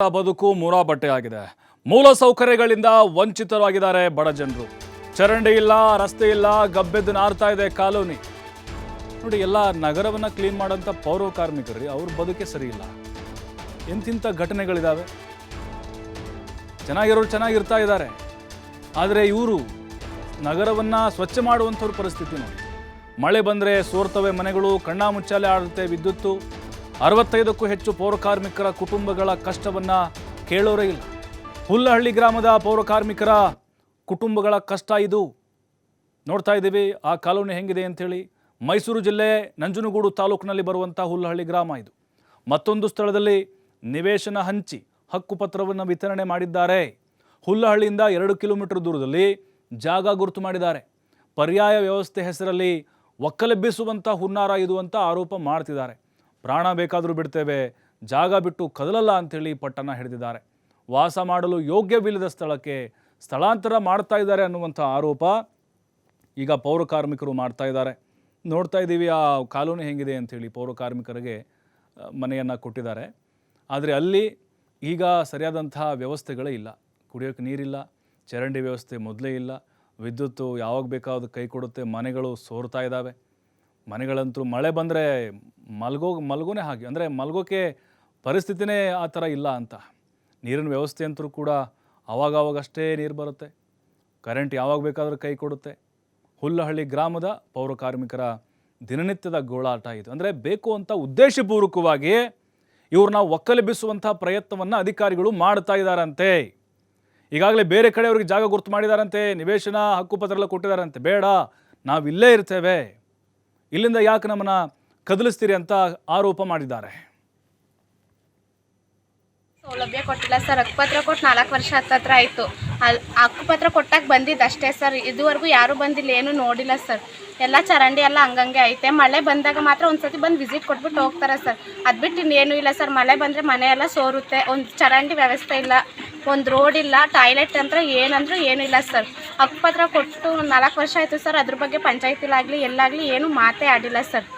ಬದುಕು ಮೂರಾಬಟ್ಟೆ ಆಗಿದೆ. ಮೂಲ ಸೌಕರ್ಯಗಳಿಂದ ವಂಚಿತರಾಗಿದ್ದಾರೆ ಬಡ ಜನರು. ಚರಂಡಿ ಇಲ್ಲ, ರಸ್ತೆ ಇಲ್ಲ, ಗಬ್ಬೆದ್ದು ನಾರ್ತಾ ಇದೆ ಕಾಲೋನಿ. ನೋಡಿ, ಎಲ್ಲ ನಗರವನ್ನ ಕ್ಲೀನ್ ಮಾಡೋಂಥ ಪೌರ ಕಾರ್ಮಿಕರು ಅವ್ರ ಬದುಕೆ ಸರಿ ಇಲ್ಲ. ಎಂತಿಂಥ ಘಟನೆಗಳಿದ್ದಾವೆ. ಚೆನ್ನಾಗಿರೋರು ಚೆನ್ನಾಗಿರ್ತಾ ಇದ್ದಾರೆ, ಆದರೆ ಇವರು ನಗರವನ್ನ ಸ್ವಚ್ಛ ಮಾಡುವಂಥವ್ರ ಪರಿಸ್ಥಿತಿ ನೋಡಿ. ಮಳೆ ಬಂದರೆ ಸೋರ್ತವೆ ಮನೆಗಳು, ಕಣ್ಣಾಮುಚ್ಚಾಲೆ ಆಡುತ್ತೆ ವಿದ್ಯುತ್ತು. 65ಕ್ಕೂ ಹೆಚ್ಚು ಪೌರ ಕಾರ್ಮಿಕರ ಕುಟುಂಬಗಳ ಕಷ್ಟವನ್ನ ಕೇಳೋರೇ ಇಲ್ಲ. ಹುಲ್ಲಹಳ್ಳಿ ಗ್ರಾಮದ ಪೌರ ಕಾರ್ಮಿಕರ ಕುಟುಂಬಗಳ ಕಷ್ಟ ಇದು. ನೋಡ್ತಾ ಇದ್ದೀವಿ ಆ ಕಾಲೋನಿ ಹೆಂಗಿದೆ ಅಂಥೇಳಿ. ಮೈಸೂರು ಜಿಲ್ಲೆ ನಂಜನಗೂಡು ತಾಲೂಕಿನಲ್ಲಿ ಬರುವಂಥ ಹುಲ್ಲಹಳ್ಳಿ ಗ್ರಾಮ ಇದು. ಮತ್ತೊಂದು ಸ್ಥಳದಲ್ಲಿ ನಿವೇಶನ ಹಂಚಿ ಹಕ್ಕುಪತ್ರವನ್ನು ವಿತರಣೆ ಮಾಡಿದ್ದಾರೆ. ಹುಲ್ಲಹಳ್ಳಿಯಿಂದ 2 ಕಿಲೋಮೀಟರ್ ದೂರದಲ್ಲಿ ಜಾಗ ಗುರುತು ಮಾಡಿದ್ದಾರೆ. ಪರ್ಯಾಯ ವ್ಯವಸ್ಥೆ ಹೆಸರಲ್ಲಿ ಒಕ್ಕಲೆಬ್ಬಿಸುವಂಥ ಹುನ್ನಾರ ಇದು ಅಂತ ಆರೋಪ ಮಾಡ್ತಿದ್ದಾರೆ. ಪ್ರಾಣ ಬೇಕಾದರೂ ಬಿಡ್ತೇವೆ, ಜಾಗ ಬಿಟ್ಟು ಕದಲಲ್ಲ ಅಂಥೇಳಿ ಪಟ್ಟಣ ಹಿಡಿದಿದ್ದಾರೆ. ವಾಸ ಮಾಡಲು ಯೋಗ್ಯವಿಲ್ಲದ ಸ್ಥಳಕ್ಕೆ ಸ್ಥಳಾಂತರ ಮಾಡ್ತಾ ಇದ್ದಾರೆ ಅನ್ನುವಂಥ ಆರೋಪ ಈಗ ಪೌರ ಕಾರ್ಮಿಕರು ಮಾಡ್ತಾ ಇದ್ದಾರೆ. ನೋಡ್ತಾ ಇದ್ದೀವಿ ಆ ಕಾಲೋನಿ ಹೆಂಗಿದೆ ಅಂಥೇಳಿ. ಪೌರ ಕಾರ್ಮಿಕರಿಗೆ ಮನೆಯನ್ನು ಕೊಟ್ಟಿದ್ದಾರೆ, ಆದರೆ ಅಲ್ಲಿ ಈಗ ಸರಿಯಾದಂತಹ ವ್ಯವಸ್ಥೆಗಳೇ ಇಲ್ಲ. ಕುಡಿಯೋಕ್ಕೆ ನೀರಿಲ್ಲ, ಚರಂಡಿ ವ್ಯವಸ್ಥೆ ಮೊದಲೇ ಇಲ್ಲ, ವಿದ್ಯುತ್ತು ಯಾವಾಗ ಬೇಕಾದ್ರೂ ಕೈ ಕೊಡುತ್ತೆ, ಮನೆಗಳು ಸೋರ್ತಾ ಇದ್ದಾವೆ. ಮನೆಗಳಂತೂ ಮಳೆ ಬಂದರೆ ಮಲ್ಗೋನೇ ಹಾಗೆ, ಅಂದರೆ ಮಲ್ಗೋಕ್ಕೆ ಪರಿಸ್ಥಿತಿನೇ ಆ ಥರ ಇಲ್ಲ ಅಂತ. ನೀರಿನ ವ್ಯವಸ್ಥೆ ಅಂತೂ ಕೂಡ ಆವಾಗಷ್ಟೇ ನೀರು ಬರುತ್ತೆ, ಕರೆಂಟ್ ಯಾವಾಗ ಬೇಕಾದರೂ ಕೈ ಕೊಡುತ್ತೆ. ಹುಲ್ಲಹಳ್ಳಿ ಗ್ರಾಮದ ಪೌರ ಕಾರ್ಮಿಕರ ದಿನನಿತ್ಯದ ಗೋಳಾಟ ಇದು. ಅಂದರೆ ಬೇಕು ಅಂತ ಉದ್ದೇಶಪೂರ್ವಕವಾಗಿ ಇವ್ರನ್ನ ಒಕ್ಕಲೆಬ್ಬಿಸುವಂಥ ಪ್ರಯತ್ನವನ್ನು ಅಧಿಕಾರಿಗಳು ಮಾಡ್ತಾ ಇದ್ದಾರಂತೆ. ಈಗಾಗಲೇ ಬೇರೆ ಕಡೆ ಅವ್ರಿಗೆ ಜಾಗ ಗುರುತು ಮಾಡಿದಾರಂತೆ, ನಿವೇಶನ ಹಕ್ಕುಪತ್ರ ಎಲ್ಲ ಕೊಟ್ಟಿದ್ದಾರಂತೆ. ಬೇಡ, ನಾವು ಇಲ್ಲೇ ಇರ್ತೇವೆ, ಇಲ್ಲಿಂದ ಯಾಕೆ ನಮ್ಮನ್ನ ಕದಲಿಸ್ತೀರಿ ಅಂತ ಆರೋಪ ಮಾಡಿದ್ದಾರೆ. ಸೌಲಭ್ಯ ಕೊಟ್ಟಿಲ್ಲ ಸರ್. ಹಕ್ಕುಪತ್ರ ಕೊಟ್ಟು 4 ವರ್ಷ ಹತ್ತತ್ರ ಆಯಿತು. ಹಕ್ಕುಪತ್ರ ಕೊಟ್ಟಾಗ ಬಂದಿದ್ದು ಅಷ್ಟೇ ಸರ್. ಇದುವರೆಗೂ ಯಾರೂ ಬಂದಿಲ್ಲ, ಏನೂ ನೋಡಿಲ್ಲ ಸರ್. ಎಲ್ಲ ಚರಂಡಿ ಎಲ್ಲ ಹಂಗಂಗೆ ಐತೆ. ಮಳೆ ಬಂದಾಗ ಮಾತ್ರ ಒಂದ್ಸತಿ ಬಂದು ವಿಸಿಟ್ ಕೊಟ್ಬಿಟ್ಟು ಹೋಗ್ತಾರೆ ಸರ್. ಅದು ಬಿಟ್ಟು ಇನ್ನೇನು ಇಲ್ಲ ಸರ್. ಮಳೆ ಬಂದರೆ ಮನೆ ಎಲ್ಲ ಸೋರುತ್ತೆ. ಒಂದು ಚರಂಡಿ ವ್ಯವಸ್ಥೆ ಇಲ್ಲ, ಒಂದು ರೋಡ್ ಇಲ್ಲ, ಟಾಯ್ಲೆಟ್ ಅಂತ ಏನಂದ್ರೂ ಏನಿಲ್ಲ ಸರ್. ಹಕ್ಕುಪತ್ರ ಕೊಟ್ಟು 4 ವರ್ಷ ಆಯಿತು ಸರ್. ಅದ್ರ ಬಗ್ಗೆ ಪಂಚಾಯತಿಲಾಗಲಿ ಎಲ್ಲಾಗಲಿ ಏನೂ ಮಾತೇ ಆಡಿಲ್ಲ ಸರ್.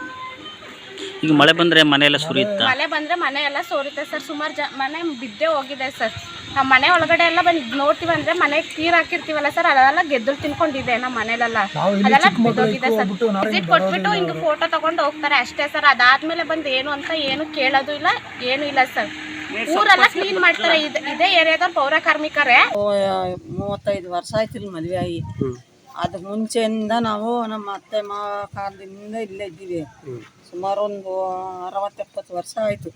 ಈಗ ಮಳೆ ಬಂದರೆ ಮನೆ ಎಲ್ಲ ಸುರಿಯುತ್ತಾ? ಮಳೆ ಬಂದರೆ ಮನೆ ಎಲ್ಲ ಸೋರುತ್ತೆ ಸರ್. ಸುಮಾರು ಮನೆ ಬಿದ್ದೇ ಹೋಗಿದೆ ಸರ್. ನಮ್ಮ ಮನೆ ಒಳಗಡೆ ಎಲ್ಲ ಬಂದು ನೋಡ್ತೀವಿ ಅಂದರೆ ಮನೆಗೆ ನೀರು ಹಾಕಿರ್ತೀವಲ್ಲ ಸರ್, ಅದೆಲ್ಲ ಗೆದ್ದಲು ತಿನ್ಕೊಂಡಿದೆ ನಮ್ಮ ಮನೆಯಲ್ಲೆಲ್ಲ. ಅದೆಲ್ಲ ಬಿದ್ದೋಗಿದೆ ಸರ್. ವಿಸಿಟ್ ಕೊಟ್ಬಿಟ್ಟು ಹಿಂಗೆ ಫೋಟೋ ತೊಗೊಂಡು ಹೋಗ್ತಾರೆ ಅಷ್ಟೇ ಸರ್. ಅದಾದಮೇಲೆ ಬಂದು ಏನು ಅಂತ ಏನು ಕೇಳೋದು ಇಲ್ಲ, ಏನೂ ಇಲ್ಲ ಸರ್. ಊರೆಲ್ಲ ಕ್ಲೀನ್ ಮಾಡ್ತಾರೆ. ಇದೇ ಏರಿಯಾದ ಪೌರ ಕಾರ್ಮಿಕರೇ. 35 ವರ್ಷ ಆಯ್ತು ಇಲ್ಲಿ ಮದುವೆ ಆಗಿ. ಅದು ಮುಂಚೆಯಿಂದ ನಾವು ನಮ್ಮ ಅತ್ತೆ ಮಾವ ಕಾಲದಿಂದ ಇಲ್ಲೇ ಇದ್ದೀವಿ. ಸುಮಾರು ಒಂದು 60-70 ವರ್ಷ ಆಯಿತು.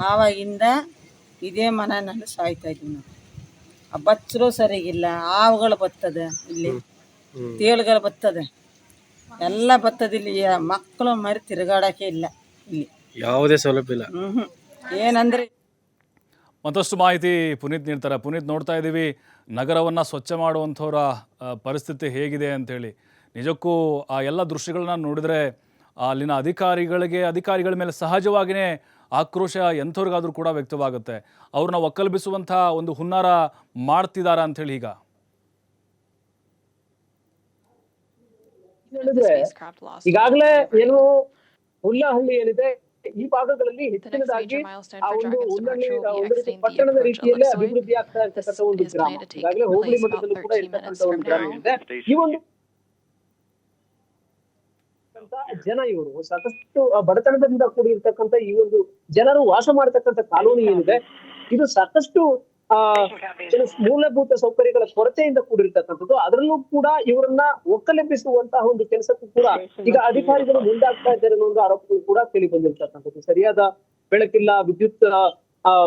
ಆವಾಗಿಂದ ಇದೇ ಮನೆಯಲ್ಲಿ ಸಾಯ್ತಾ ಇದ್ವಿ ನಾವು. ಆ ಬಚ್ಚರು ಸರಿಗಿಲ್ಲ, ಹಾವುಗಳು ಬರ್ತದೆ ಇಲ್ಲಿ, ತೇಳುಗಳು ಬರ್ತದೆ, ಎಲ್ಲ ಬರ್ತದೆ ಇಲ್ಲಿ. ಮಕ್ಕಳು ಮರಿ ತಿರುಗಾಡೋಕೆ ಇಲ್ಲ ಇಲ್ಲಿ, ಯಾವುದೇ ಸೌಲಭ್ಯ ಇಲ್ಲ. ಏನಂದ್ರೆ ಮತ್ತಷ್ಟು ಮಾಹಿತಿ ಪುನೀತ್ ನೀಡ್ತಾರೆ. ಪುನೀತ್, ನೋಡ್ತಾ ಇದ್ದೀವಿ ನಗರವನ್ನು ಸ್ವಚ್ಛ ಮಾಡುವಂಥವರ ಪರಿಸ್ಥಿತಿ ಹೇಗಿದೆ ಅಂಥೇಳಿ. ನಿಜಕ್ಕೂ ಆ ಎಲ್ಲ ದೃಶ್ಯಗಳನ್ನ ನೋಡಿದರೆ ಅಲ್ಲಿನ ಅಧಿಕಾರಿಗಳ ಮೇಲೆ ಸಹಜವಾಗಿಯೇ ಆಕ್ರೋಶ ಎಂಥವ್ರಿಗಾದರೂ ಕೂಡ ವ್ಯಕ್ತವಾಗುತ್ತೆ. ಅವ್ರನ್ನ ಒಕ್ಕಲೆಬ್ಬಿಸುವಂಥ ಒಂದು ಹುನ್ನಾರ ಮಾಡ್ತಿದ್ದಾರಾ ಅಂಥೇಳಿ ಈಗ ಈಗಾಗಲೇ ಏನು ಹುಲ್ಲಹಳ್ಳಿ ಏನಿದೆ ಈ ಭಾಗಗಳಲ್ಲಿ ಹೆಚ್ಚಿನದಾಗಿ ಆ ಒಂದು ಹುಲ್ಲಹಳ್ಳಿ ಪಟ್ಟಣದ ರೀತಿಯಲ್ಲೇ ಅಭಿವೃದ್ಧಿ ಆಗ್ತಾ ಇರ್ತಕ್ಕಂಥ ಒಂದು ಗ್ರಾಮ. ಈಗಾಗಲೇ ಹೋಬಳಿ ಮಟ್ಟದಲ್ಲೂ ಕೂಡ ಇರ್ತಕ್ಕಂಥ ಒಂದು ಗ್ರಾಮ ಇದೆ. ಈ ಒಂದು ಜನ ಇವರು ಸಾಕಷ್ಟು ಬಡತನದಿಂದ ಕೂಡಿರ್ತಕ್ಕಂಥ ಈ ಒಂದು ಜನರು ವಾಸ ಮಾಡತಕ್ಕಂಥ ಕಾಲೋನಿ ಏನಿದೆ ಇದು ಸಾಕಷ್ಟು ಮೂಲಭೂತ ಸೌಕರ್ಯಗಳ ಕೊರತೆಯಿಂದ ಕೂಡಿರ್ತಕ್ಕಂಥದ್ದು. ಅದರಲ್ಲೂ ಕೂಡ ಇವರನ್ನ ಒಕ್ಕಲೆಬ್ಬಿಸುವಂತಹ ಒಂದು ಕೆಲಸಕ್ಕೂ ಕೂಡ ಈಗ ಅಧಿಕಾರಿಗಳು ಮುಂದಾಗ್ತಾ ಇದ್ದಾರೆ ಅನ್ನೋ ಒಂದು ಆರೋಪಗಳು ಕೂಡ ಕೇಳಿ ಬಂದಿರ್ತಕ್ಕಂಥದ್ದು. ಸರಿಯಾದ ಬೆಳಕಿಲ್ಲ, ವಿದ್ಯುತ್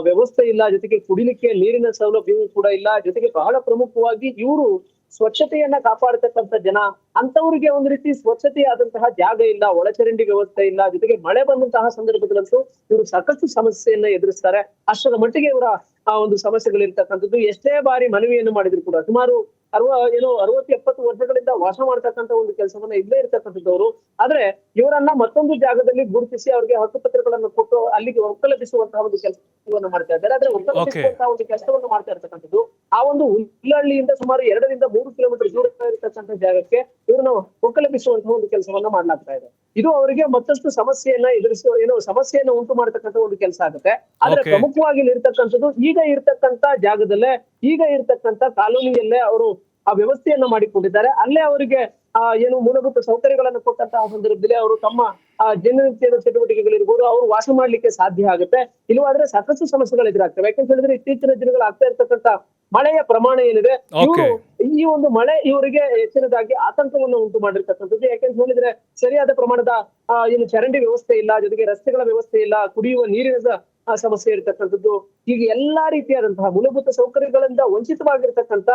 ವ್ಯವಸ್ಥೆ ಇಲ್ಲ, ಜೊತೆಗೆ ಕುಡಿಲಿಕ್ಕೆ ನೀರಿನ ಸೌಲಭ್ಯವೂ ಕೂಡ ಇಲ್ಲ. ಜೊತೆಗೆ ಬಹಳ ಪ್ರಮುಖವಾಗಿ ಇವರು ಸ್ವಚ್ಛತೆಯನ್ನ ಕಾಪಾಡತಕ್ಕಂಥ ಜನ. ಅಂತವರಿಗೆ ಒಂದು ರೀತಿ ಸ್ವಚ್ಛತೆಯಾದಂತಹ ಜಾಗ ಇಲ್ಲ, ಒಳಚರಂಡಿ ವ್ಯವಸ್ಥೆ ಇಲ್ಲ. ಜೊತೆಗೆ ಮಳೆ ಬಂದಂತಹ ಸಂದರ್ಭದಲ್ಲಂತೂ ಇವರು ಸಾಕಷ್ಟು ಸಮಸ್ಯೆಯನ್ನ ಎದುರಿಸ್ತಾರೆ. ಅಷ್ಟರ ಮಟ್ಟಿಗೆ ಇವರ ಆ ಒಂದು ಸಮಸ್ಯೆಗಳಿರ್ತಕ್ಕಂಥದ್ದು. ಎಷ್ಟೇ ಬಾರಿ ಮನವಿಯನ್ನು ಮಾಡಿದ್ರು ಕೂಡ ಸುಮಾರು 60-70 ವರ್ಷಗಳಿಂದ ವಾಸ ಮಾಡ್ತಕ್ಕಂಥ ಒಂದು ಕೆಲಸವನ್ನ ಇಲ್ಲೇ ಇರ್ತಕ್ಕಂಥದ್ದವರು. ಆದ್ರೆ ಇವರನ್ನ ಮತ್ತೊಂದು ಜಾಗದಲ್ಲಿ ಗುರುತಿಸಿ ಅವ್ರಿಗೆ ಹಕ್ಕುಪತ್ರಗಳನ್ನು ಕೊಟ್ಟು ಅಲ್ಲಿಗೆ ಒಕ್ಕಲೆಬ್ಬಿಸುವಂತಹ ಒಂದು ಕೆಲಸವನ್ನು ಮಾಡ್ತಾ ಇದ್ದಾರೆ. ಆದ್ರೆ ಒಕ್ಕಲೆಬ್ಬಿಸುವಂತಹ ಒಂದು ಕೆಲಸವನ್ನು ಮಾಡ್ತಾ ಇರ್ತಕ್ಕಂಥದ್ದು ಆ ಒಂದು ಹುಲ್ಲಹಳ್ಳಿಯಿಂದ ಸುಮಾರು 2 ರಿಂದ 3 ಕಿಲೋಮೀಟರ್ ದೂರ ಇರತಕ್ಕಂಥ ಜಾಗಕ್ಕೆ ಇವ್ರನ್ನ ಒಕ್ಕಲೆಬ್ಬಿಸುವಂತಹ ಒಂದು ಕೆಲಸವನ್ನ ಮಾಡ್ಲಾಗ್ತಾ ಇದೆ. ಇದು ಅವರಿಗೆ ಮತ್ತಷ್ಟು ಸಮಸ್ಯೆಯನ್ನ ಸಮಸ್ಯೆಯನ್ನ ಉಂಟು ಮಾಡತಕ್ಕಂಥ ಒಂದು ಕೆಲಸ ಆಗುತ್ತೆ. ಆದ್ರೆ Okay. ಪ್ರಮುಖವಾಗಿ ಇರ್ತಕ್ಕಂಥದ್ದು ಈಗ ಇರ್ತಕ್ಕಂಥ ಜಾಗದಲ್ಲೇ, ಈಗ ಇರ್ತಕ್ಕಂಥ ಕಾಲೋನಿಯಲ್ಲೇ ಅವರು ಆ ವ್ಯವಸ್ಥೆಯನ್ನ ಮಾಡಿಕೊಂಡಿದ್ದಾರೆ. ಅಲ್ಲೇ ಅವರಿಗೆ ಏನು ಮೂಲಭೂತ ಸೌಕರ್ಯಗಳನ್ನು ಕೊಟ್ಟಂತಹ ಸಂದರ್ಭದಲ್ಲಿ ಅವರು ತಮ್ಮ ದಿನನಿತ್ಯದ ಚಟುವಟಿಕೆಗಳಿರ್ಬೋದು ಅವರು ವಾಸ ಮಾಡ್ಲಿಕ್ಕೆ ಸಾಧ್ಯ ಆಗುತ್ತೆ. ಇಲ್ಲವಾದ್ರೆ ಸಾಕಷ್ಟು ಸಮಸ್ಯೆಗಳು ಎದುರಾಗ್ತವೆ. ಯಾಕಂತ ಹೇಳಿದ್ರೆ ಇತ್ತೀಚಿನ ದಿನಗಳು ಆಗ್ತಾ ಇರ್ತಕ್ಕಂಥ ಮಳೆಯ ಪ್ರಮಾಣ ಏನಿದೆ, ಇವರು ಈ ಒಂದು ಮಳೆ ಇವರಿಗೆ ಹೆಚ್ಚಿನದಾಗಿ ಆತಂಕವನ್ನು ಉಂಟು ಮಾಡಿರ್ತಕ್ಕಂಥದ್ದು. ಯಾಕೆಂತ ಹೇಳಿದ್ರೆ ಸರಿಯಾದ ಪ್ರಮಾಣದ ಏನು ಚರಂಡಿ ವ್ಯವಸ್ಥೆ ಇಲ್ಲ, ಜೊತೆಗೆ ರಸ್ತೆಗಳ ವ್ಯವಸ್ಥೆ ಇಲ್ಲ, ಕುಡಿಯುವ ನೀರಿನ ಸಮಸ್ಯೆ ಇರತಕ್ಕಂಥದ್ದು, ಹೀಗೆ ಎಲ್ಲಾ ರೀತಿಯಾದಂತಹ ಮೂಲಭೂತ ಸೌಕರ್ಯಗಳಿಂದ ವಂಚಿತವಾಗಿರ್ತಕ್ಕಂಥ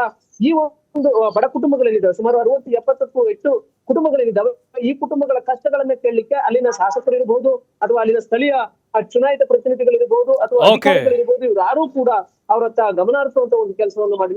ಈ ಒಂದು ಬಡ ಕುಟುಂಬಗಳೇನಿದ್ದಾವೆ, ಸುಮಾರು 60-70ಕ್ಕೂ ಹೆಚ್ಚು ಕುಟುಂಬಗಳೇನಿದ್ದಾವೆ, ಈ ಕುಟುಂಬಗಳ ಕಷ್ಟಗಳನ್ನ ಕೇಳಲಿಕ್ಕೆ ಅಲ್ಲಿನ ಶಾಸಕರಿರ್ಬೋದು ಅಥವಾ ಅಲ್ಲಿನ ಸ್ಥಳೀಯ ಚುನಾಯಿತ ಪ್ರತಿನಿಧಿಗಳಿರ್ಬೋದು ಅಥವಾ ಅಧಿಕಾರಿಗಳಿರ್ಬೋದು, ಇವ್ರು ಯಾರು ಕೂಡ ಅವರತ್ತ ಗಮನ ಹರಿಸುವಂತ ಒಂದು ಕೆಲಸವನ್ನು ಮಾಡಿ